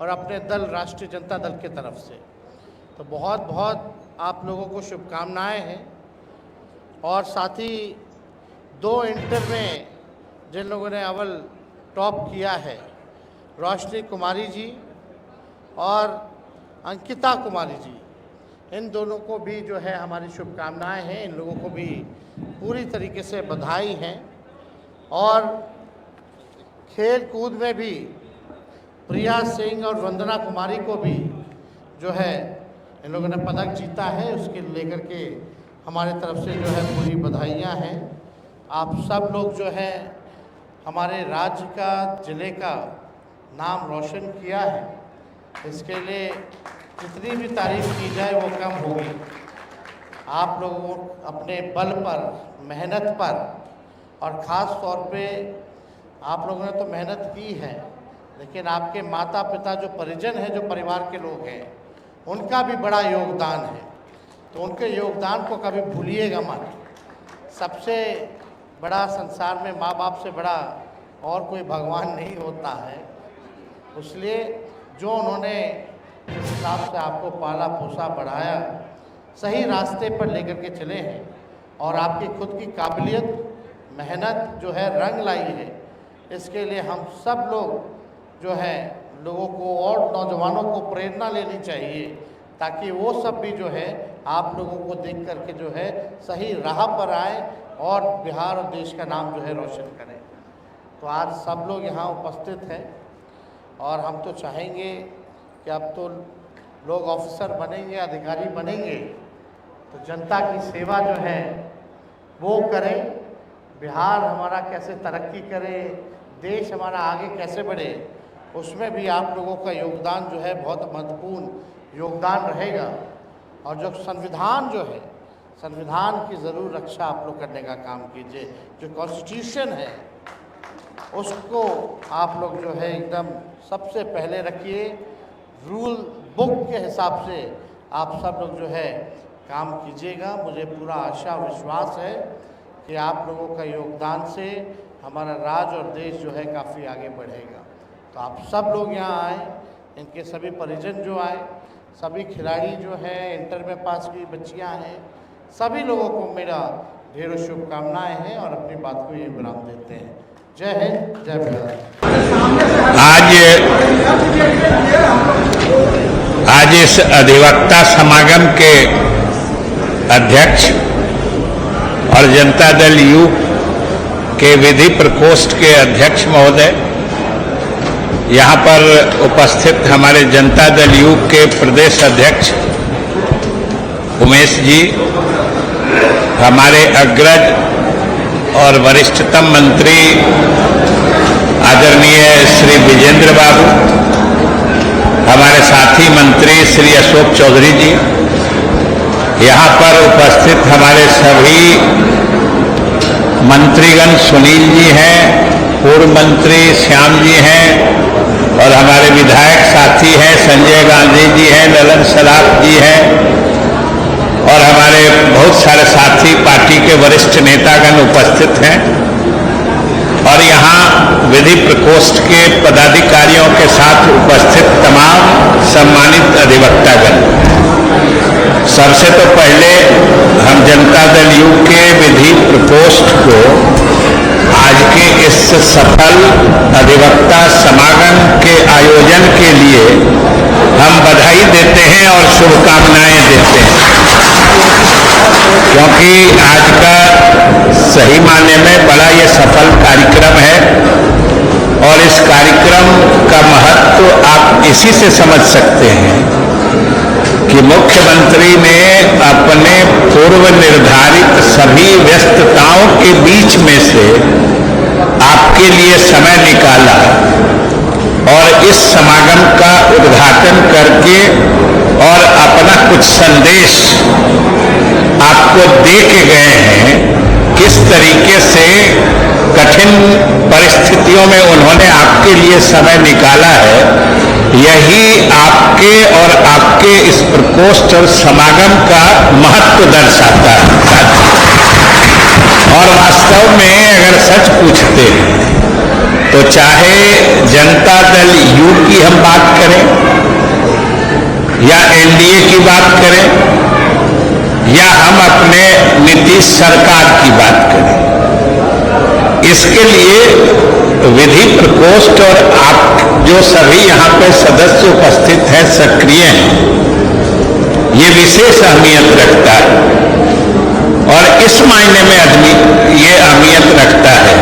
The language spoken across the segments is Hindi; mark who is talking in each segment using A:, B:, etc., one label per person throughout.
A: और अपने दल राष्ट्रीय जनता दल की तरफ से। तो बहुत बहुत आप लोगों को शुभकामनाएं हैं। और साथ ही 2 इंटर में जिन लोगों ने अव्वल टॉप किया है, रोशनी कुमारी जी और अंकिता कुमारी जी, इन दोनों को भी जो है हमारी शुभकामनाएं हैं। इन लोगों को भी पूरी तरीके से बधाई हैं। और खेल कूद में भी प्रिया सिंह और वंदना कुमारी को भी जो है इन लोगों ने पदक जीता है, उसके लेकर के हमारे तरफ से जो है पूरी बधाइयाँ हैं। आप सब लोग जो है हमारे राज्य का, ज़िले का नाम रोशन किया है, इसके लिए जितनी भी तारीफ की जाए वो कम होगी। आप लोगों अपने बल पर, मेहनत पर, और ख़ास तौर पे आप लोगों ने तो मेहनत की है, लेकिन आपके माता पिता जो परिजन हैं, जो परिवार के लोग हैं, उनका भी बड़ा योगदान है। तो उनके योगदान को कभी भूलिएगा मत। सबसे बड़ा संसार में माँ बाप से बड़ा और कोई भगवान नहीं होता है। इसलिए जो उन्होंने जिस हिसाब से आपको पाला पोसा बढ़ाया, सही रास्ते पर लेकर के चले हैं और आपकी खुद की काबिलियत, मेहनत जो है रंग लाई है। इसके लिए हम सब लोग जो है लोगों को और नौजवानों को प्रेरणा लेनी चाहिए, ताकि वो सब भी जो है आप लोगों को देख करके जो है सही राह पर आए और बिहार और देश का नाम जो है रोशन करें। तो आज सब लोग यहाँ उपस्थित हैं और हम तो चाहेंगे कि अब तो लोग ऑफिसर बनेंगे, अधिकारी बनेंगे, तो जनता की सेवा जो है वो करें। बिहार हमारा कैसे तरक्की करे, देश हमारा आगे कैसे बढ़े, उसमें भी आप लोगों का योगदान जो है बहुत महत्वपूर्ण योगदान रहेगा। और जो संविधान जो है, संविधान की ज़रूर रक्षा आप लोग करने का काम कीजिए। जो कॉन्स्टिट्यूशन है उसको आप लोग जो है एकदम सबसे पहले रखिए। रूल बुक के हिसाब से आप सब लोग जो है काम कीजिएगा। मुझे पूरा आशा विश्वास है कि आप लोगों का योगदान से हमारा राज्य और देश जो है काफ़ी आगे बढ़ेगा। तो आप सब लोग यहाँ आए, इनके सभी परिजन जो आए, सभी खिलाड़ी जो हैं, इंटर में पास की बच्चियाँ हैं, सभी लोगों को मेरा ढेरों शुभकामनाएं हैं और अपनी बात को ये विराम देते हैं। जय हिंद, जय बिहार।
B: आज इस अधिवक्ता समागम के अध्यक्ष और जनता दल यू के विधि प्रकोष्ठ के अध्यक्ष महोदय, यहाँ पर उपस्थित हमारे जनता दल यू के प्रदेश अध्यक्ष उमेश जी, हमारे अग्रज और वरिष्ठतम मंत्री आदरणीय श्री विजेंद्र बाबू, हमारे साथी मंत्री श्री अशोक चौधरी जी, यहाँ पर उपस्थित हमारे सभी मंत्रीगण, सुनील जी हैं, पूर्व मंत्री श्याम जी हैं, और हमारे विधायक साथी हैं, संजय गांधी जी हैं, ललन सलाख जी हैं, और हमारे बहुत सारे साथी पार्टी के वरिष्ठ नेतागण उपस्थित हैं। और यहाँ विधि प्रकोष्ठ के पदाधिकारियों के साथ उपस्थित तमाम सम्मानित अधिवक्तागण। सबसे तो पहले हम जनता दल यू के विधि प्रकोष्ठ को आज के इस सफल अधिवक्ता समागम के आयोजन के लिए हम बधाई देते हैं और शुभकामनाएं देते हैं, क्योंकि आज का सही मायने में बड़ा ये सफल कार्यक्रम है। और इस कार्यक्रम का महत्व आप इसी से समझ सकते हैं कि मुख्यमंत्री ने अपने पूर्व निर्धारित सभी व्यस्तताओं के बीच में से आपके लिए समय निकाला और इस समागम का उद्घाटन करके और अपना कुछ संदेश आपको दे के गए हैं। किस तरीके से कठिन परिस्थितियों में उन्होंने आपके लिए समय निकाला है, यही आपके और आपके इस प्रकोष्ठ और समागम का महत्व दर्शाता है। और वास्तव में अगर सच पूछते हैं तो चाहे जनता दल यू की हम बात करें एनडीए की बात करें या हम अपने नीतीश सरकार की बात करें, इसके लिए विधि प्रकोष्ठ और आप जो सभी यहाँ पे सदस्य उपस्थित हैं, सक्रिय हैं, ये विशेष अहमियत रखता है। और इस मायने में ये अहमियत रखता है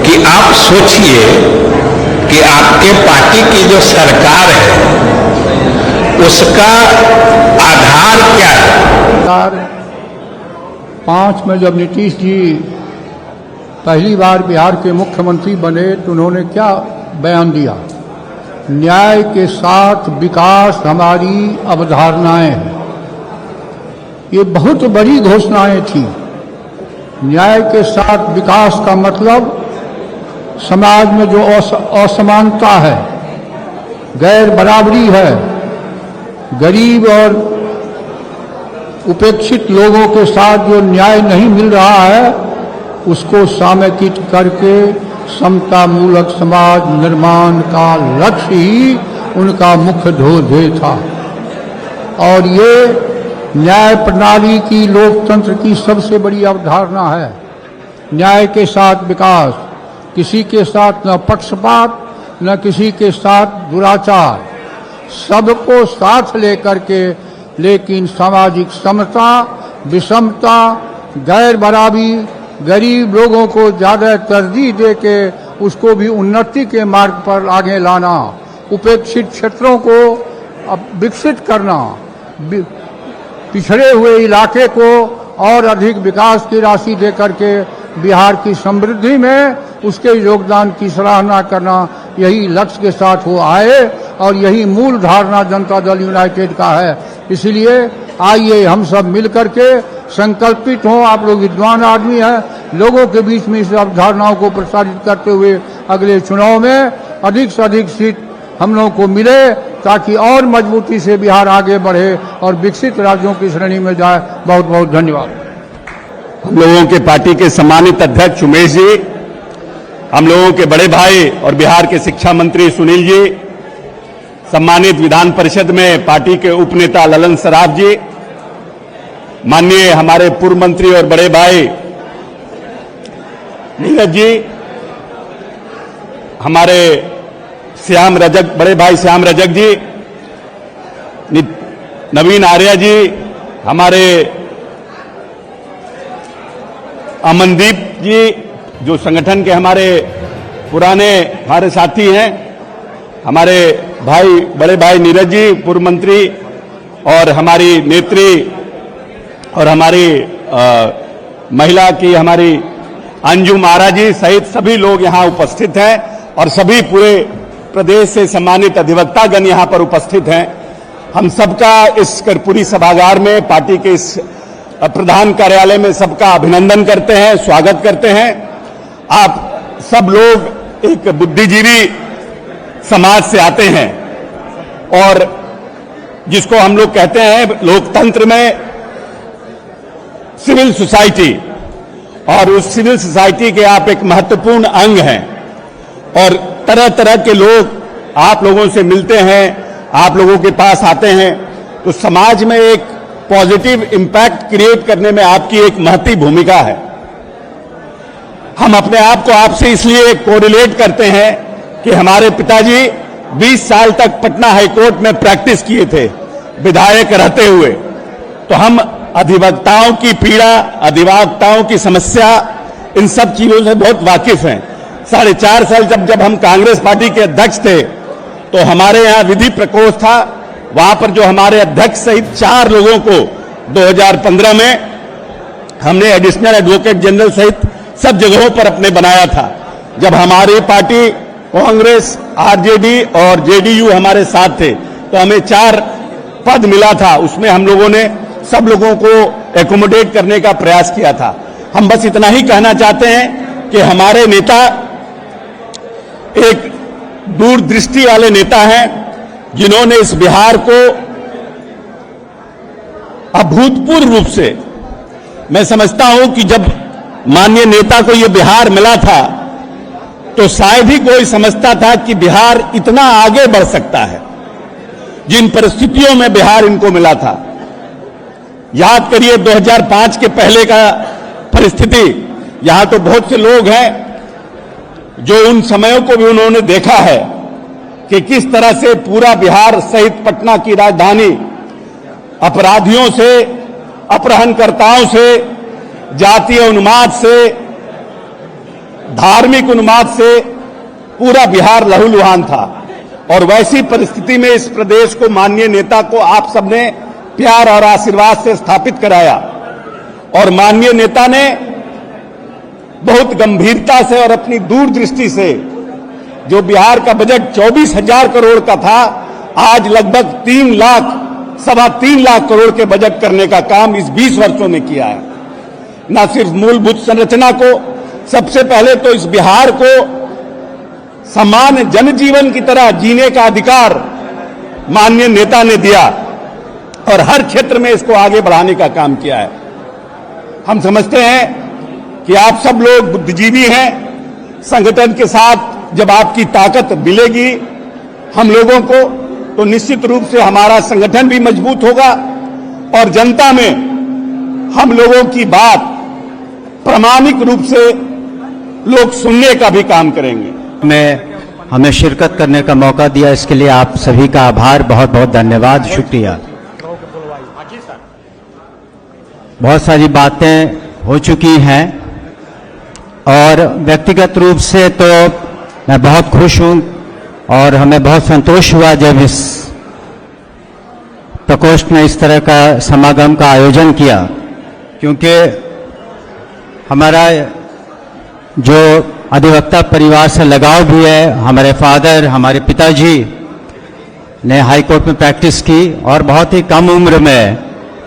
B: कि आप सोचिए कि आपके पार्टी की जो सरकार है उसका आधार क्या है।
C: 2005 में जब नीतीश जी पहली बार बिहार के मुख्यमंत्री बने तो उन्होंने क्या बयान दिया? न्याय के साथ विकास हमारी अवधारणाएं हैं। ये बहुत बड़ी घोषणाएं थी। न्याय के साथ विकास का मतलब समाज में जो असमानता है, गैर बराबरी है, गरीब और उपेक्षित लोगों के साथ जो न्याय नहीं मिल रहा है, उसको समेकित करके समता मूलक समाज निर्माण का लक्ष्य ही उनका मुख्य ध्येय था। और ये न्याय प्रणाली की, लोकतंत्र की सबसे बड़ी अवधारणा है। न्याय के साथ विकास, किसी के साथ न पक्षपात न किसी के साथ दुराचार, सबको साथ लेकर के, लेकिन सामाजिक समता, विषमता, गैर बराबरी, गरीब लोगों को ज़्यादा तरजीह दे के उसको भी उन्नति के मार्ग पर आगे लाना, उपेक्षित क्षेत्रों को विकसित करना, पिछड़े हुए इलाके को और अधिक विकास की राशि दे करके बिहार की समृद्धि में उसके योगदान की सराहना करना, यही लक्ष्य के साथ वो आए और यही मूल धारणा जनता दल यूनाइटेड का है। इसलिए आइए हम सब मिल करके संकल्पित हों। आप लोग विद्वान आदमी हैं, लोगों के बीच में इस अवधारणाओं को प्रसारित करते हुए अगले चुनाव में अधिक से अधिक सीट हम लोगों को मिले, ताकि और मजबूती से बिहार आगे बढ़े और विकसित राज्यों की श्रेणी में जाए। बहुत बहुत धन्यवाद।
D: हम लोगों के पार्टी के सम्मानित अध्यक्ष उमेश जी, हम लोगों के बड़े भाई और बिहार के शिक्षा मंत्री सुनील जी, सम्मानित विधान परिषद में पार्टी के उपनेता ललन सराफ जी, माननीय हमारे पूर्व मंत्री और बड़े भाई नीरज जी, हमारे श्याम रजक, बड़े भाई श्याम रजक जी, नवीन आर्या जी, हमारे अमनदीप जी, जो संगठन के हमारे पुराने हमारे साथी हैं, हमारे भाई बड़े भाई नीरज जी पूर्व मंत्री, और हमारी नेत्री और हमारी महिला की हमारी अंजुम आरा जी सहित सभी लोग यहां उपस्थित हैं, और सभी पूरे प्रदेश से सम्मानित अधिवक्तागण यहां पर उपस्थित हैं। हम सबका इस कर्पूरी सभागार में, पार्टी के इस प्रधान कार्यालय में सबका अभिनंदन करते हैं, स्वागत करते हैं। आप सब लोग एक बुद्धिजीवी समाज से आते हैं, और जिसको हम लोग कहते हैं लोकतंत्र में सिविल सोसाइटी, और उस सिविल सोसाइटी के आप एक महत्वपूर्ण अंग हैं, और तरह तरह के लोग आप लोगों से मिलते हैं, आप लोगों के पास आते हैं, तो समाज में एक पॉजिटिव इंपैक्ट क्रिएट करने में आपकी एक महती भूमिका है। हम अपने आप को आपसे इसलिए कोरिलेट करते हैं कि हमारे पिताजी 20 साल तक पटना हाईकोर्ट में प्रैक्टिस किए थे विधायक रहते हुए, तो हम अधिवक्ताओं की पीड़ा, अधिवक्ताओं की समस्या, इन सब चीजों से बहुत वाकिफ हैं। 4.5 साल जब हम कांग्रेस पार्टी के अध्यक्ष थे, तो हमारे यहाँ विधि प्रकोष्ठ था, वहां पर जो हमारे अध्यक्ष सहित 4 लोगों को 2015 में हमने एडिशनल एडवोकेट जनरल सहित सब जगहों पर अपने बनाया था। जब हमारी पार्टी कांग्रेस, आरजेडी और जेडीयू हमारे साथ थे, तो हमें 4 पद मिला था। उसमें हम लोगों ने सब लोगों को एकोमोडेट करने का प्रयास किया था। हम बस इतना ही कहना चाहते हैं कि हमारे नेता एक दूरदृष्टि वाले नेता हैं, जिन्होंने इस बिहार को अभूतपूर्व रूप से, मैं समझता हूं कि जब माननीय नेता को यह बिहार मिला था, तो शायद ही कोई समझता था कि बिहार इतना आगे बढ़ सकता है। जिन परिस्थितियों में बिहार इनको मिला था। याद करिए 2005 के पहले का परिस्थिति। यहां तो बहुत से लोग हैं जो उन समयों को भी उन्होंने देखा है कि किस तरह से पूरा बिहार सहित पटना की राजधानी अपराधियों से, अपहरणकर्ताओं से, जातीय उन्माद से, धार्मिक उन्माद से पूरा बिहार लहूलुहान था। और वैसी परिस्थिति में इस प्रदेश को माननीय नेता को आप सबने प्यार और आशीर्वाद से स्थापित कराया और माननीय नेता ने बहुत गंभीरता से और अपनी दूरदृष्टि से जो बिहार का बजट 24,000 करोड़ का था, आज लगभग 3 लाख, 3.25 लाख करोड़ के बजट करने का काम इस 20 वर्षों में किया है। न सिर्फ मूलभूत संरचना को, सबसे पहले तो इस बिहार को सामान्य जनजीवन की तरह जीने का अधिकार माननीय नेता ने दिया और हर क्षेत्र में इसको आगे बढ़ाने का काम किया है। हम समझते हैं कि आप सब लोग बुद्धिजीवी हैं। संगठन के साथ जब आपकी ताकत मिलेगी हम लोगों को, तो निश्चित रूप से हमारा संगठन भी मजबूत होगा और जनता में हम लोगों की बात प्रामाणिक रूप से लोग सुनने का भी काम करेंगे।
E: हमें शिरकत करने का मौका दिया, इसके लिए आप सभी का आभार, बहुत बहुत धन्यवाद, शुक्रिया। बहुत सारी बातें हो चुकी हैं और व्यक्तिगत रूप से तो मैं बहुत खुश हूं और हमें बहुत संतोष हुआ जब इस प्रकोष्ठ ने इस तरह का समागम का आयोजन किया, क्योंकि हमारा जो अधिवक्ता परिवार से लगाव भी है। हमारे फादर, हमारे पिताजी ने हाई कोर्ट में प्रैक्टिस की और बहुत ही कम उम्र में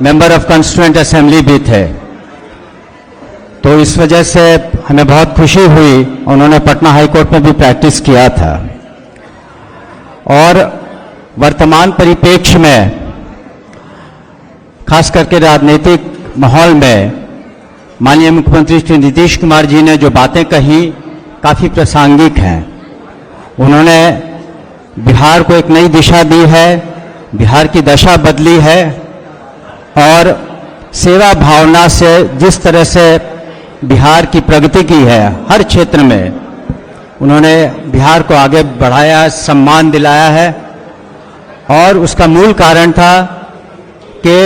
E: मेंबर ऑफ कॉन्स्टिट्यूएंट असेंबली भी थे, तो इस वजह से हमें बहुत खुशी हुई। उन्होंने पटना हाई कोर्ट में भी प्रैक्टिस किया था और वर्तमान परिप्रेक्ष्य में खास करके राजनीतिक माहौल में माननीय मुख्यमंत्री श्री नीतीश कुमार जी ने जो बातें कही काफी प्रासंगिक हैं। उन्होंने बिहार को एक नई दिशा दी है, बिहार की दशा बदली है और सेवा भावना से जिस तरह से बिहार की प्रगति की है हर क्षेत्र में, उन्होंने बिहार को आगे बढ़ाया, सम्मान दिलाया है। और उसका मूल कारण था कि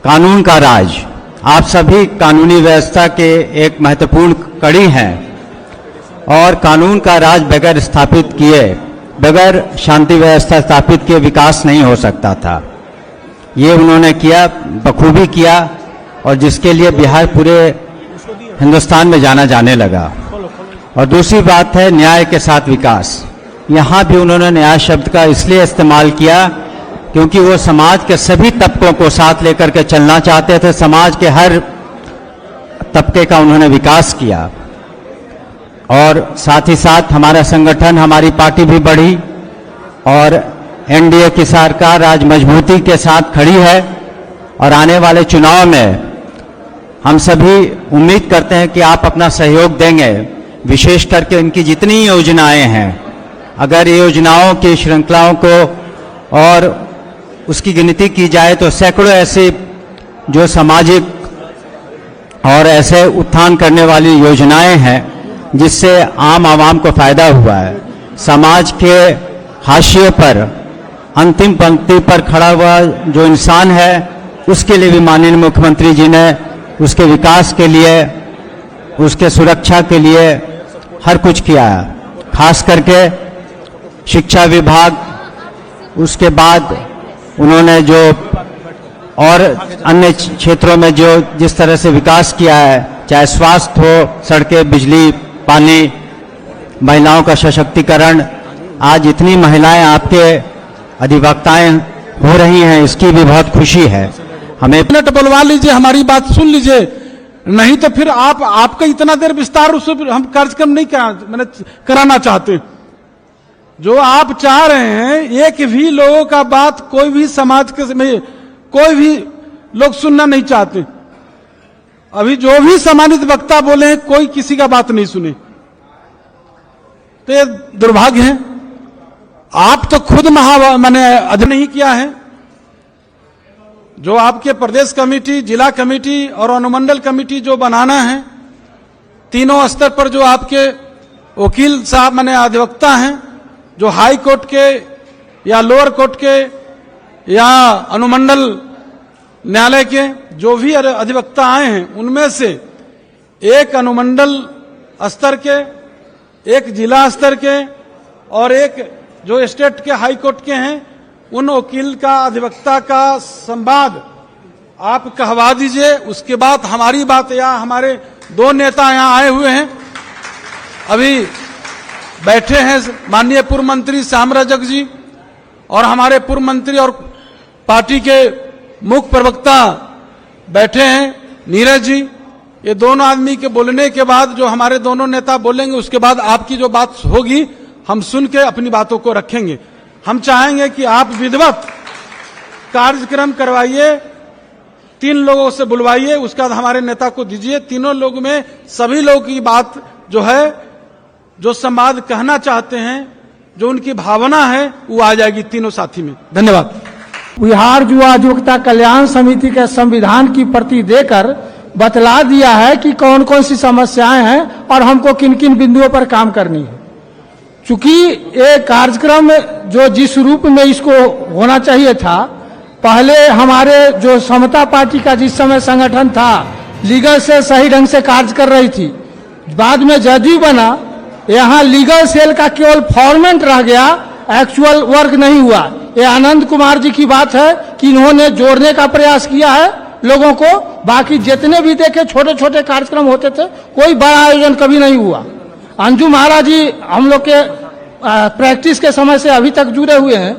E: कानून का राज, आप सभी कानूनी व्यवस्था के एक महत्वपूर्ण कड़ी हैं और कानून का राज बगैर स्थापित किए, बगैर शांति व्यवस्था स्थापित किए विकास नहीं हो सकता था। ये उन्होंने किया, बखूबी किया और जिसके लिए बिहार पूरे हिंदुस्तान में जाना जाने लगा। और दूसरी बात है न्याय के साथ विकास। यहाँ भी उन्होंने न्याय शब्द का इसलिए इस्तेमाल किया क्योंकि वो समाज के सभी तबकों को साथ लेकर के चलना चाहते थे। समाज के हर तबके का उन्होंने विकास किया और साथ ही साथ हमारा संगठन, हमारी पार्टी भी बढ़ी और एनडीए की सरकार आज मजबूती के साथ खड़ी है और आने वाले चुनाव में हम सभी उम्मीद करते हैं कि आप अपना सहयोग देंगे। विशेष करके इनकी जितनी योजनाएं हैं, अगर योजनाओं की श्रृंखलाओं को और उसकी गिनती की जाए तो सैकड़ों ऐसे जो सामाजिक और ऐसे उत्थान करने वाली योजनाएं हैं जिससे आम आवाम को फायदा हुआ है। समाज के हाशिए पर, अंतिम पंक्ति पर खड़ा हुआ जो इंसान है, उसके लिए भी माननीय मुख्यमंत्री जी ने उसके विकास के लिए, उसके सुरक्षा के लिए हर कुछ किया है। खास करके शिक्षा विभाग, उसके बाद उन्होंने जो और अन्य क्षेत्रों में जो जिस तरह से विकास किया है, चाहे स्वास्थ्य हो, सड़कें, बिजली, पानी, महिलाओं का सशक्तिकरण, आज इतनी महिलाएं आपके अधिवक्ताएं हो रही हैं, इसकी भी बहुत खुशी है। हमें
F: मिनट बुलवा लीजिए, हमारी बात सुन लीजिए, नहीं तो फिर आपका इतना देर विस्तार उससे हम कार्यक्रम नहीं कराना चाहते। जो आप चाह रहे हैं, एक भी लोगों का बात कोई भी समाज के में कोई भी लोग सुनना नहीं चाहते। अभी जो भी सम्मानित वक्ता बोले, कोई किसी का बात नहीं सुने, तो ये दुर्भाग्य है। आप तो खुद मैंने अध्ययन नहीं किया है। जो आपके प्रदेश कमेटी, जिला कमेटी और अनुमंडल कमेटी जो बनाना है, तीनों स्तर पर जो आपके वकील साहब माने अधिवक्ता हैं, जो हाई कोर्ट के या लोअर कोर्ट के या अनुमंडल न्यायालय के जो भी अधिवक्ता आए हैं, उनमें से एक अनुमंडल स्तर के, एक जिला स्तर के और एक जो स्टेट के हाई कोर्ट के हैं, उन वकील का, अधिवक्ता का संवाद आप कहवा दीजिए। उसके बाद हमारी बात, या हमारे दो नेता यहां आए हुए हैं, अभी बैठे हैं माननीय पूर्व मंत्री श्याम रजक जी और हमारे पूर्व मंत्री और पार्टी के मुख्य प्रवक्ता बैठे हैं नीरज जी। ये दोनों आदमी के बोलने के बाद जो हमारे दोनों नेता बोलेंगे, उसके बाद आपकी जो बात होगी हम सुन के अपनी बातों को रखेंगे। हम चाहेंगे कि आप विधिवत कार्यक्रम करवाइए, 3 लोगों से बुलवाइए, उसके बाद हमारे नेता को दीजिए। तीनों लोग में सभी लोगों की बात जो है, जो संवाद कहना चाहते हैं, जो उनकी भावना है, वो आ जाएगी तीनों साथी में। धन्यवाद।
G: बिहार युवा अधिवक्ता कल्याण समिति के संविधान की प्रति देकर बतला दिया है कि कौन कौन सी समस्याएं हैं और हमको किन किन बिंदुओं पर काम करनी है। चूंकि ये कार्यक्रम जो जिस रूप में इसको होना चाहिए था, पहले हमारे जो समता पार्टी का जिस समय संगठन था, लीगल सेल सही ढंग से कार्य कर रही थी। बाद में जदयू बना, यहाँ लीगल सेल का केवल फॉर्मेट रह गया, एक्चुअल वर्क नहीं हुआ। ये आनंद कुमार जी की बात है कि इन्होंने जोड़ने का प्रयास किया है लोगों को। बाकी जितने भी देखे छोटे छोटे कार्यक्रम होते थे, कोई बड़ा आयोजन कभी नहीं हुआ। अंजू महाराज जी हम लोग के प्रैक्टिस के समय से अभी तक जुड़े हुए हैं,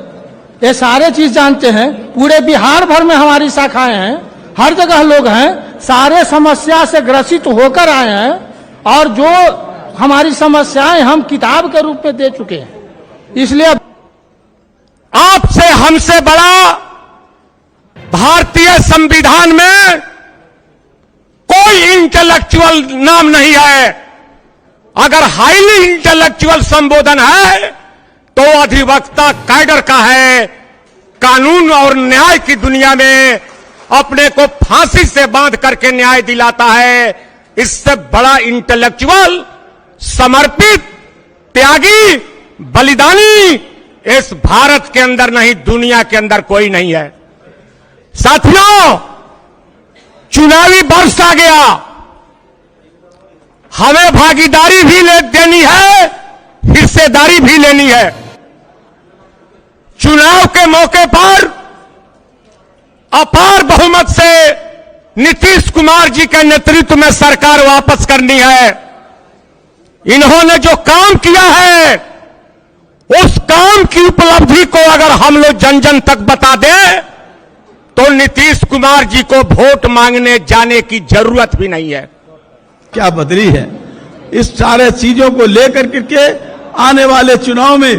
G: ये सारे चीज जानते हैं। पूरे बिहार भर में हमारी शाखाएं हैं, हर जगह लोग हैं, सारे समस्या से ग्रसित होकर आए हैं और जो हमारी समस्याएं हम किताब के रूप में दे चुके हैं। इसलिए
D: आपसे हमसे बड़ा भारतीय संविधान में कोई इंटेलेक्चुअल नाम नहीं है। अगर हाईली इंटेलेक्चुअल संबोधन है तो अधिवक्ता कैडर का है। कानून और न्याय की दुनिया में अपने को फांसी से बांध करके न्याय दिलाता है। इससे बड़ा इंटेलेक्चुअल, समर्पित, त्यागी, बलिदानी इस भारत के अंदर नहीं, दुनिया के अंदर कोई नहीं है। साथियों, चुनावी वर्ष आ गया, हमें भागीदारी भी देनी है, हिस्सेदारी भी लेनी है। चुनाव के मौके पर अपार बहुमत से नीतीश कुमार जी के नेतृत्व में सरकार वापस करनी है। इन्होंने जो काम किया है, उस काम की उपलब्धि को अगर हम लोग जन जन तक बता दें तो नीतीश कुमार जी को वोट मांगने जाने की जरूरत भी नहीं है।
H: क्या बदली है, इस सारे चीजों को लेकर के आने वाले चुनाव में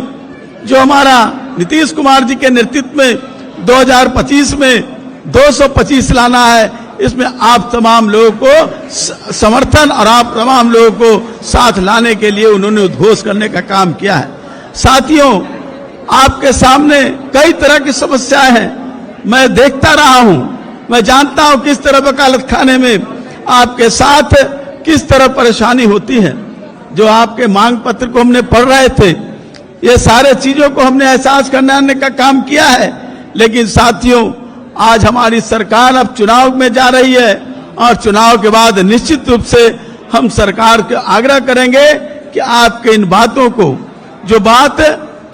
H: जो हमारा नीतीश कुमार जी के नेतृत्व में 2025 में 225 लाना है, इसमें आप तमाम लोगों को समर्थन और आप तमाम लोगों को साथ लाने के लिए उन्होंने उद्घोष करने का काम किया है। साथियों, आपके सामने कई तरह की समस्याएं हैं, मैं देखता रहा हूं, मैं जानता हूं किस तरह वकालत खाने में आपके साथ किस तरह परेशानी होती है। जो आपके मांग पत्र को हमने पढ़ रहे थे, ये सारे चीजों को हमने एहसास करने का काम किया है। लेकिन साथियों, आज हमारी सरकार अब चुनाव में जा रही है और चुनाव के बाद निश्चित रूप से हम सरकार को आग्रह करेंगे कि आपके इन बातों को, जो बात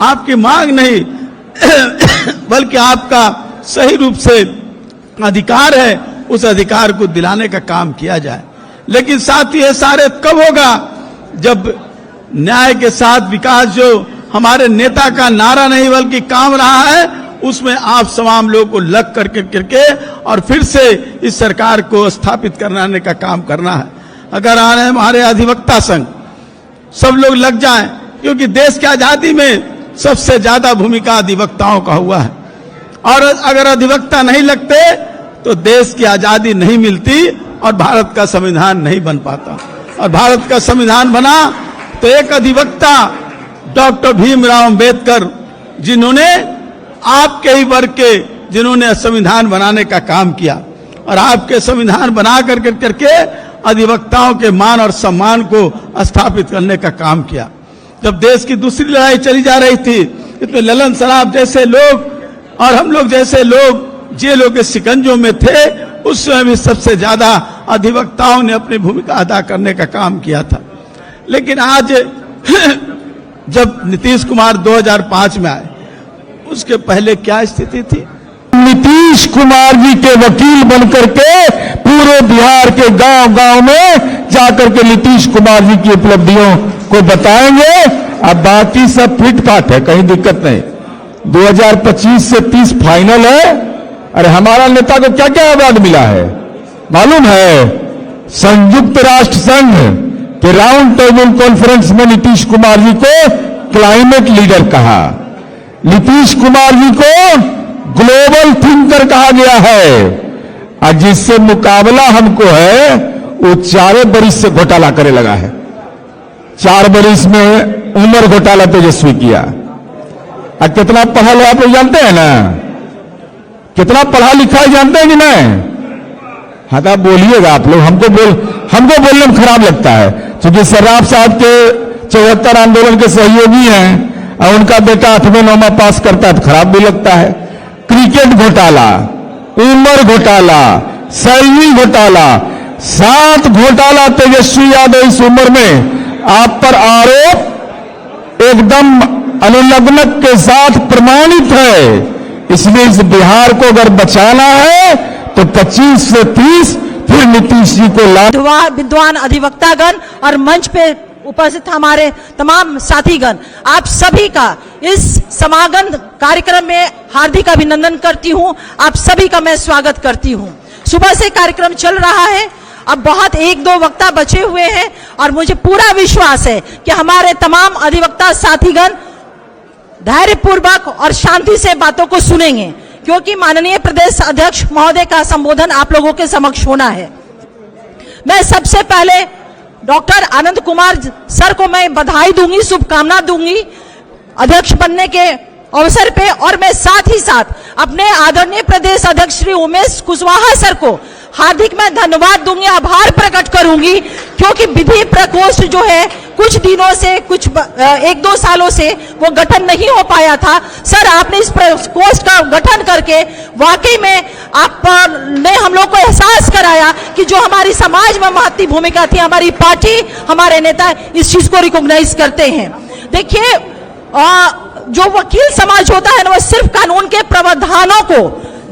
H: आपकी मांग नहीं बल्कि आपका सही रूप से अधिकार है, उस अधिकार को दिलाने का काम किया जाए। लेकिन साथ ही ये सारे कब होगा, जब न्याय के साथ विकास जो हमारे नेता का नारा नहीं बल्कि काम रहा है, उसमें आप तमाम लोगों को लग करके और फिर से इस सरकार को स्थापित कराने का काम करना है। अगर आने हमारे अधिवक्ता संघ सब लोग लग जाएं, क्योंकि देश की आजादी में सबसे ज्यादा भूमिका अधिवक्ताओं का हुआ है, और अगर अधिवक्ता नहीं लगते तो देश की आजादी नहीं मिलती और भारत का संविधान नहीं बन पाता। और भारत का संविधान बना तो एक अधिवक्ता डॉक्टर भीमराव अंबेडकर जिन्होंने आपके ही वर्ग के जिन्होंने संविधान बनाने का काम किया और आपके संविधान बना करके अधिवक्ताओं के मान और सम्मान को स्थापित करने का काम किया। जब देश की दूसरी लड़ाई चली जा रही थी, इसमें ललन सराफ जैसे लोग और हम लोग जैसे लोग जेलों के शिकंजों में थे, उस समय भी सबसे ज्यादा अधिवक्ताओं ने अपनी भूमिका अदा करने का काम किया था। लेकिन आज जब नीतीश कुमार 2005 में आए, उसके पहले क्या स्थिति थी?
C: नीतीश कुमार जी के वकील बनकर के पूरे बिहार के गांव-गांव में जाकर के नीतीश कुमार जी की उपलब्धियों को बताएंगे। अब बाकी सब फिट-फाट है, कहीं दिक्कत नहीं। 2025 से 30 फाइनल है। अरे हमारा नेता को क्या क्या अवार्ड मिला है मालूम है? संयुक्त राष्ट्र संघ के राउंड टेबल कॉन्फ्रेंस में नीतीश कुमार जी को क्लाइमेट लीडर कहा, नीतीश कुमार जी को ग्लोबल थिंकर कहा गया है। और जिससे मुकाबला हमको है वो 4 बरिस से घोटाला करे लगा है। 4 बरिस में उम्र घोटाला तेजस्वी किया। और कितना पढ़ा लिखा आप लोग जानते हैं ना? कितना पढ़ा लिखा है जानते हैं कि नहीं? हाँ तो आप बोलिएगा आप लोग। हमको बोलने में खराब लगता है, क्योंकि सर्राफ साहब के 74 आंदोलन के सहयोगी हैं और उनका बेटा 8वें 9वां पास करता है तो खराब भी लगता है। क्रिकेट घोटाला, उम्र घोटाला, सैलरी घोटाला, 7 घोटाला तेजस्वी यादव इस उम्र में आप पर आरोप एकदम अनुलग्नक के साथ प्रमाणित है। इसलिए इस बिहार को अगर बचाना है तो 25 से 30 फिर नीतीश जी को
I: विद्वान अधिवक्तागण और मंच पे उपस्थित हमारे तमाम साथीगण, आप सभी का इस समागम कार्यक्रम में हार्दिक अभिनंदन करती हूं। आप सभी का मैं स्वागत करती हूं। सुबह से कार्यक्रम चल रहा है, अब बहुत 1-2 वक्ता बचे हुए हैं और मुझे पूरा विश्वास है कि हमारे तमाम अधिवक्ता साथीगण धैर्यपूर्वक और शांति से बातों को सुनेंगे, क्योंकि माननीय प्रदेश अध्यक्ष महोदय का संबोधन आप लोगों के समक्ष होना है। मैं सबसे पहले डॉक्टर आनंद कुमार सर को मैं बधाई दूंगी, शुभकामना दूंगी अध्यक्ष बनने के अवसर पे, और मैं साथ ही साथ अपने आदरणीय प्रदेश अध्यक्ष श्री उमेश कुशवाहा सर को हार्दिक मैं धन्यवाद दूंगी, आभार प्रकट करूंगी, क्योंकि विधि प्रकोष्ठ जो है कुछ दिनों से, कुछ 1-2 सालों से वो गठन नहीं हो पाया था। सर, आपने इस प्रकोष्ठ का गठन करके वाकई में आपने हम लोग को एहसास कराया कि जो हमारी समाज में महत्वपूर्ण भूमिका थी, हमारी पार्टी, हमारे नेता इस चीज को रिकॉग्नाइज करते हैं। देखिए, जो वकील समाज होता है ना, वो सिर्फ कानून के प्रावधानों को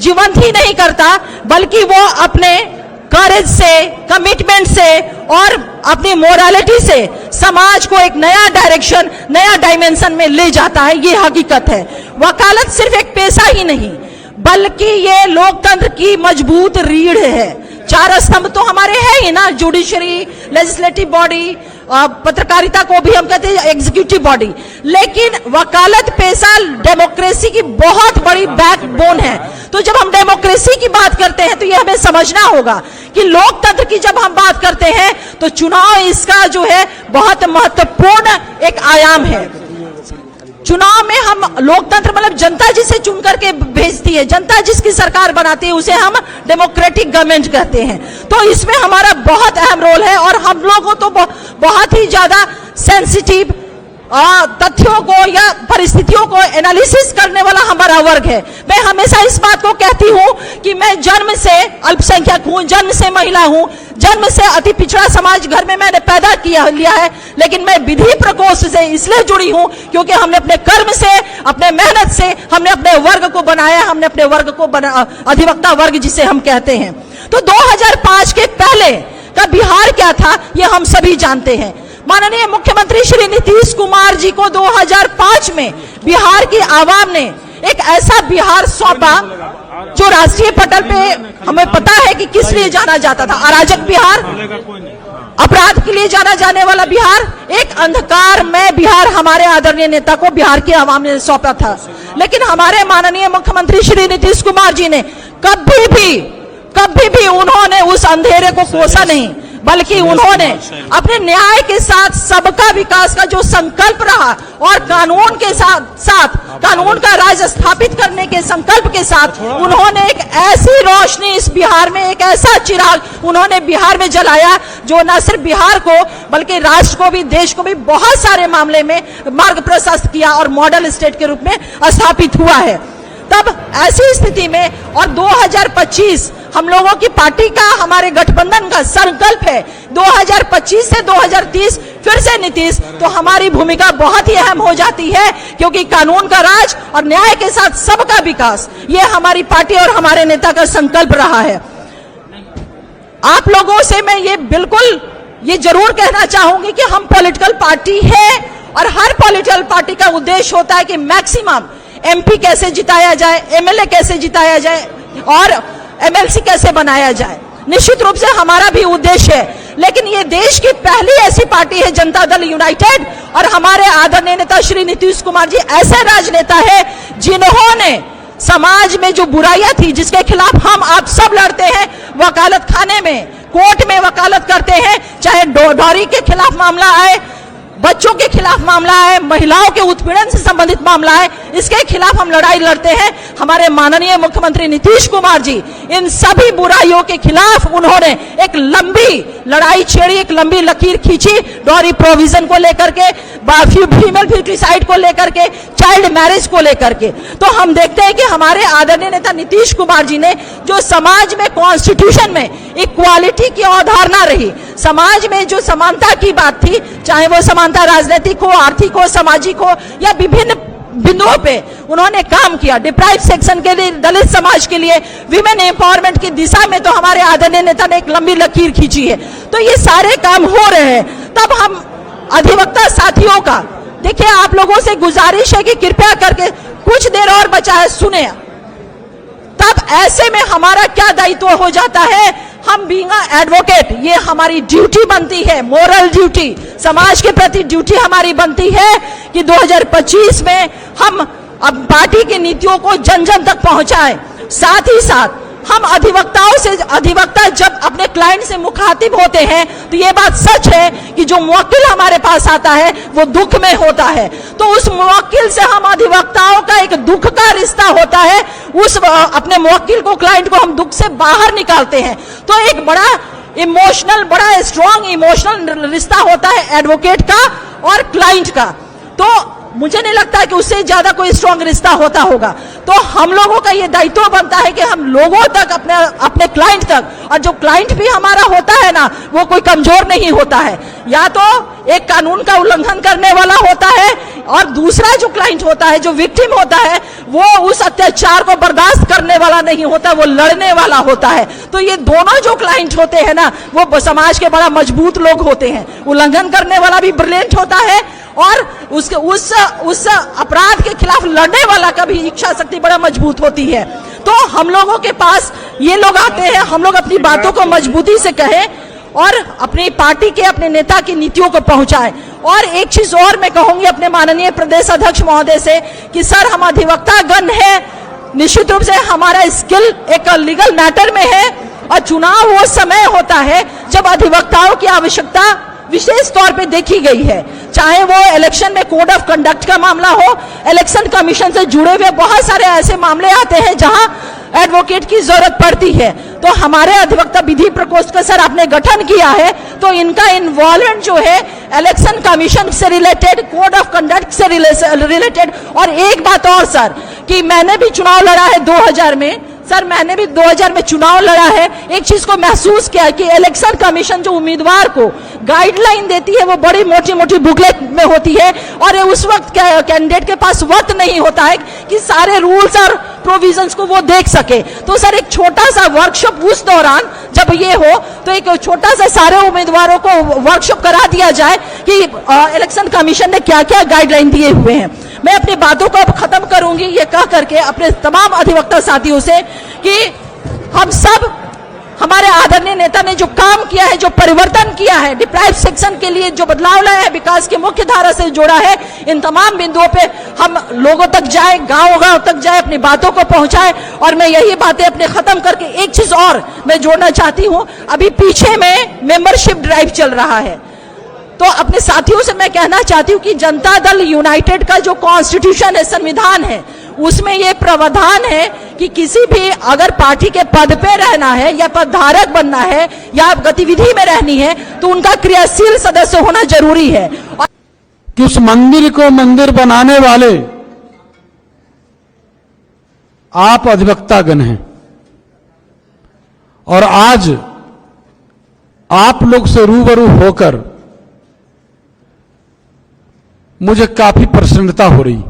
I: जीवंत ही नहीं करता, बल्कि वो अपने करेज से, कमिटमेंट से और अपनी मोरालिटी से समाज को एक नया डायरेक्शन, नया डायमेंशन में ले जाता है। ये हकीकत है। वकालत सिर्फ एक पेशा ही नहीं, बल्कि ये लोकतंत्र की मजबूत रीढ़ है। 4 स्तंभ तो हमारे हैं ही ना, जुडिशरी, लेजिस्लेटिव बॉडी, पत्रकारिता को भी हम कहते हैं एग्जीक्यूटिव बॉडी, लेकिन वकालत पेशा डेमोक्रेसी की बहुत बड़ी बैकबोन है। तो जब हम डेमोक्रेसी की बात करते हैं तो ये हमें समझना होगा कि लोकतंत्र की जब हम बात करते हैं तो चुनाव इसका जो है बहुत महत्वपूर्ण एक आयाम है। चुनाव में हम लोकतंत्र मतलब जनता जिसे चुन करके भेजती है, जनता जिसकी सरकार बनाती है, उसे हम डेमोक्रेटिक गवर्नमेंट कहते हैं। तो इसमें हमारा बहुत अहम रोल है और हम लोगों तो बहुत ही ज्यादा सेंसिटिव तथ्यों को या परिस्थितियों को एनालिसिस करने वाला हमारा वर्ग है। मैं हमेशा इस बात को कहती हूं कि मैं जन्म से अल्पसंख्यक हूं, जन्म से महिला हूं, जन्म से अति पिछड़ा समाज घर में मैंने पैदा लिया है, लेकिन मैं विधि प्रकोष्ठ से इसलिए जुड़ी हूं क्योंकि हमने अपने कर्म से, अपने मेहनत से हमने अपने वर्ग को बनाया, हमने अपने वर्ग को अधिवक्ता वर्ग जिसे हम कहते हैं। तो 2005 के पहले का बिहार क्या था ये हम सभी जानते हैं। माननीय मुख्यमंत्री श्री नीतीश कुमार जी को 2005 में बिहार की आवाम ने एक ऐसा बिहार सौंपा जो राष्ट्रीय पटल पे हमें पता है कि किस लिए जाना जाता था। अराजक बिहार, अपराध के लिए जाना जाने वाला बिहार, एक अंधकार में बिहार हमारे आदरणीय नेता को बिहार की आवाम ने सौंपा था। लेकिन हमारे माननीय मुख्यमंत्री श्री नीतीश कुमार जी ने कभी भी उन्होंने उस अंधेरे को कोसा नहीं, बल्कि उन्होंने अपने न्याय के साथ सबका विकास का जो संकल्प रहा और कानून के साथ कानून का राज स्थापित करने के संकल्प के साथ उन्होंने एक ऐसी रोशनी इस बिहार में, एक ऐसा चिराग उन्होंने बिहार में जलाया जो न सिर्फ बिहार को बल्कि राष्ट्र को भी, देश को भी बहुत सारे मामले में मार्ग प्रशस्त किया और मॉडल स्टेट के रूप में स्थापित हुआ है। तब ऐसी स्थिति में और 2025 हम लोगों की पार्टी का, हमारे गठबंधन का संकल्प है 2025 से 2030 फिर से नीतीश, तो हमारी भूमिका बहुत ही अहम हो जाती है क्योंकि कानून का राज और न्याय के साथ सबका विकास, ये हमारी पार्टी और हमारे नेता का संकल्प रहा है। आप लोगों से मैं ये जरूर कहना चाहूंगी कि हम पॉलिटिकल पार्टी है और हर पॉलिटिकल पार्टी का उद्देश्य होता है कि मैक्सिमम एमपी कैसे जिताया जाए, एमएलए कैसे जिताया जाए और एमएलसी कैसे बनाया जाए। निश्चित रूप से हमारा भी उद्देश्य है, लेकिन ये देश की पहली ऐसी पार्टी है जनता दल यूनाइटेड और हमारे आदरणीय नेता श्री नीतीश कुमार जी ऐसे राजनेता है जिन्होंने समाज में जो बुराइयां थी जिसके खिलाफ हम आप सब लड़ते हैं, वकालत खाने में, कोर्ट में वकालत करते हैं, चाहे डॉरी के खिलाफ मामला आए, बच्चों के खिलाफ मामला है, महिलाओं के उत्पीड़न से संबंधित मामला है, इसके खिलाफ हम लड़ाई लड़ते हैं। हमारे माननीय मुख्यमंत्री नीतीश कुमार जी इन सभी बुराइयों के खिलाफ उन्होंने एक लंबी लड़ाई छेड़ी, एक लंबी लकीर खींची, डॉरी प्रोविजन को लेकर के, फीमेल फीटिसाइड को लेकर के, चाइल्ड मैरिज को लेकर के। तो हम देखते हैं कि हमारे आदरणीय नेता नीतीश कुमार जी ने जो समाज में, कॉन्स्टिट्यूशन में इक्वालिटी की अवधारणा रही, समाज में जो समानता की बात थी, चाहे वो समानता राजनीतिक हो, आर्थिक हो, सामाजिक हो या विभिन्न बिंदुओं पे उन्होंने काम किया। डिप्राइव सेक्शन के लिए, दलित समाज के लिए, विमेन एम्पावरमेंट की दिशा में तो हमारे आदरणीय नेता ने एक लंबी लकीर खींची है। तो ये सारे काम हो रहे हैं। तब हम अधिवक्ता साथियों का, देखिए आप लोगों से गुजारिश है कि कृपया करके कुछ देर और बचा है, सुने। तब ऐसे में हमारा क्या दायित्व हो जाता है, हम बीइंग एडवोकेट, ये हमारी ड्यूटी बनती है, मोरल ड्यूटी, समाज के प्रति ड्यूटी हमारी बनती है कि 2025 में हम अब पार्टी की नीतियों को जन जन तक पहुंचाएं। साथ ही साथ हम अधिवक्ता जब अपने क्लाइंट से मुखातिब होते हैं तो ये बात सच है कि जो मुवक्किल हमारे पास आता है वो दुख में होता है, तो उस मुवक्किल से हम अधिवक्ताओं का एक दुख का रिश्ता होता है, उस अपने मुवक्किल को, क्लाइंट को हम दुख से बाहर निकालते हैं। तो एक बड़ा इमोशनल, बड़ा स्ट्रॉन्ग इमोशनल रिश्ता होता है एडवोकेट का और क्लाइंट का। तो मुझे नहीं लगता कि उससे ज्यादा कोई स्ट्रॉन्ग रिश्ता होता होगा। तो हम लोगों का ये दायित्व बनता है कि हम लोगों तक, अपने क्लाइंट तक, और जो क्लाइंट भी हमारा होता है ना, वो कोई कमजोर नहीं होता है, या तो एक कानून का उल्लंघन करने वाला होता है और दूसरा जो क्लाइंट होता है, जो विक्टिम होता है, वो उस अत्याचार को बर्दाश्त करने वाला नहीं होता, वो लड़ने वाला होता है। तो ये दोनों जो क्लाइंट होते हैं ना, वो समाज के बड़ा मजबूत लोग होते हैं। उल्लंघन करने वाला भी ब्रिलियंट होता है और उस अपराध के खिलाफ लड़ने वाला का भी इच्छा शक्ति बड़ा मजबूत होती है। तो हम लोगों के पास ये लोग आते हैं, हम लोग अपनी बातों को मजबूती से कहें और अपनी पार्टी के, अपने नेता की नीतियों को पहुंचाएं। और एक चीज और मैं कहूंगी अपने माननीय प्रदेश अध्यक्ष महोदय से कि सर, हम अधिवक्ता गण है, निश्चित रूप से हमारा स्किल एक लीगल मैटर में है और चुनाव वो समय होता है जब अधिवक्ताओं की आवश्यकता विशेष तौर पे देखी गई है, चाहे वो इलेक्शन में कोड ऑफ कंडक्ट का मामला हो, इलेक्शन कमीशन से जुड़े हुए बहुत सारे ऐसे मामले आते हैं जहां एडवोकेट की जरूरत पड़ती है। तो हमारे अधिवक्ता विधि प्रकोष्ठ का सर आपने गठन किया है, तो इनका इन्वॉल्वमेंट जो है इलेक्शन कमीशन से रिलेटेड, कोड ऑफ कंडक्ट से रिलेटेड। और एक बात और सर, कि मैंने भी चुनाव लड़ा है 2000 में, सर मैंने भी 2000 में चुनाव लड़ा है। एक चीज को महसूस किया कि इलेक्शन कमीशन जो उम्मीदवार को गाइडलाइन देती है वो बड़ी मोटी मोटी बुकलेट में होती है और उस वक्त कैंडिडेट के पास वक्त नहीं होता है कि सारे रूल्स और प्रोविजंस को वो देख सके। तो सर एक छोटा सा वर्कशॉप उस दौरान जब ये हो तो एक छोटा सा सारे उम्मीदवारों को वर्कशॉप करा दिया जाए कि इलेक्शन कमीशन ने क्या क्या गाइडलाइन दिए हुए हैं। मैं अपनी बातों को अब खत्म करूंगी ये कह करके अपने तमाम अधिवक्ता साथियों से कि हम सब हमारे आदरणीय नेता ने जो काम किया है, जो परिवर्तन किया है, डिप्राइव सेक्शन के लिए जो बदलाव लाया है, विकास की मुख्य धारा से जोड़ा है, इन तमाम बिंदुओं पे हम लोगों तक जाए, गांव-गांव तक जाए, अपनी बातों को पहुंचाए। और मैं यही बातें अपने खत्म करके एक चीज और मैं जोड़ना चाहती हूं। अभी पीछे में मेंबरशिप ड्राइव चल रहा है, तो अपने साथियों से मैं कहना चाहती हूं कि जनता दल यूनाइटेड का जो कॉन्स्टिट्यूशन है, संविधान है, उसमें यह प्रावधान है कि किसी भी अगर पार्टी के पद पे रहना है या पदधारक बनना है या गतिविधि में रहनी है तो उनका क्रियाशील सदस्य होना जरूरी है।
F: कि उस मंदिर को मंदिर बनाने वाले आप अधिवक्तागण हैं और आज आप लोग से रूबरू होकर मुझे काफी प्रसन्नता हो रही,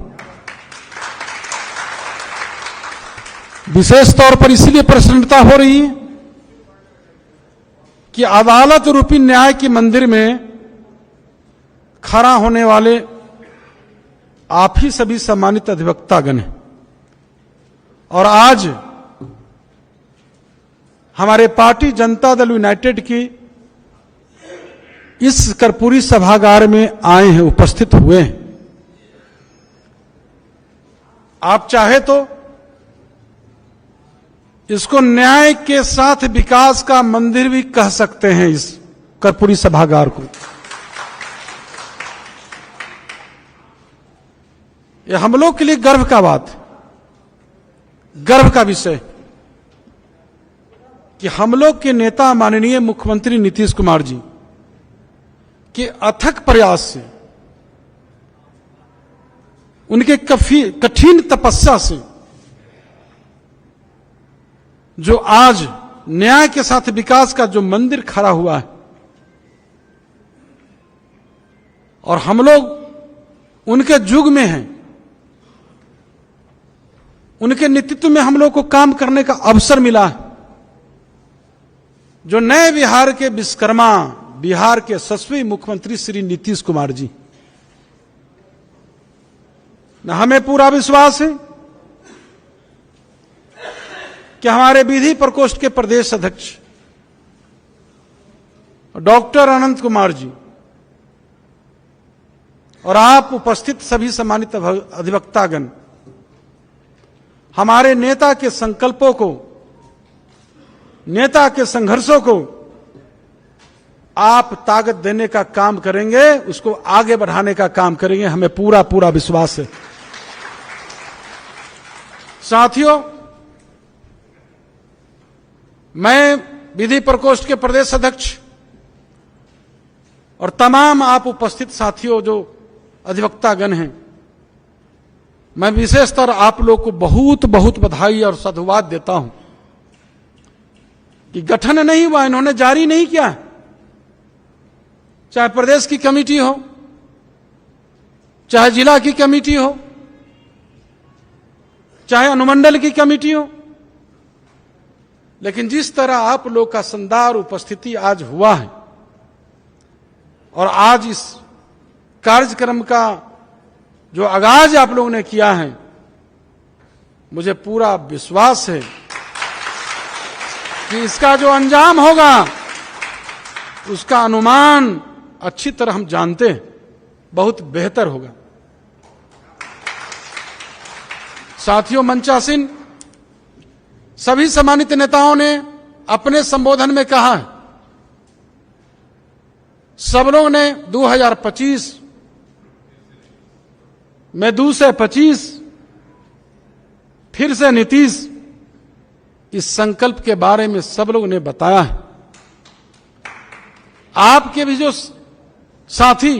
F: विशेष तौर पर इसलिए प्रसन्नता हो रही है कि अदालत रूपी न्याय के मंदिर में खड़ा होने वाले आप ही सभी सम्मानित अधिवक्तागण हैं। और आज हमारे पार्टी जनता दल यूनाइटेड की इस कर्पूरी सभागार में आए हैं, उपस्थित हुए हैं। आप चाहे तो इसको न्याय के साथ विकास का मंदिर भी कह सकते हैं, इस कर्पूरी सभागार को। यह हम लोग के लिए गर्व का बात है, गर्व का विषय कि हम लोग के नेता माननीय मुख्यमंत्री नीतीश कुमार जी के अथक प्रयास से, उनके कठिन तपस्या से जो आज न्याय के साथ विकास का जो मंदिर खड़ा हुआ है, और हम लोग उनके युग में हैं, उनके नेतृत्व में हम लोग को काम करने का अवसर मिला है। जो नए बिहार के विश्वकर्मा, बिहार के यशस्वी मुख्यमंत्री श्री नीतीश कुमार जी, हमें पूरा विश्वास है कि हमारे विधि प्रकोष्ठ के प्रदेश अध्यक्ष डॉक्टर अनंत कुमार जी और आप उपस्थित सभी सम्मानित अधिवक्तागण हमारे नेता के संकल्पों को, नेता के संघर्षों को आप ताकत देने का काम करेंगे, उसको आगे बढ़ाने का काम करेंगे, हमें पूरा पूरा विश्वास है। साथियों, मैं विधि प्रकोष्ठ के प्रदेश अध्यक्ष और तमाम आप उपस्थित साथियों जो अधिवक्तागण हैं, मैं विशेषतर आप लोग को बहुत बहुत बधाई और साधुवाद देता हूं कि गठन नहीं हुआ, इन्होंने जारी नहीं किया, चाहे प्रदेश की कमेटी हो, चाहे जिला की कमेटी हो, चाहे अनुमंडल की कमेटी हो, लेकिन जिस तरह आप लोग का शानदार उपस्थिति आज हुआ है और आज इस कार्यक्रम का जो आगाज आप लोगों ने किया है, मुझे पूरा विश्वास है कि इसका जो अंजाम होगा उसका अनुमान अच्छी तरह हम जानते हैं, बहुत बेहतर होगा। साथियों, मंचासीन सभी सम्मानित नेताओं ने अपने संबोधन में कहा है, सब लोग ने 2025 में 2 से 25 फिर से नीतीश, इस संकल्प के बारे में सब लोग ने बताया है। आपके भी जो साथी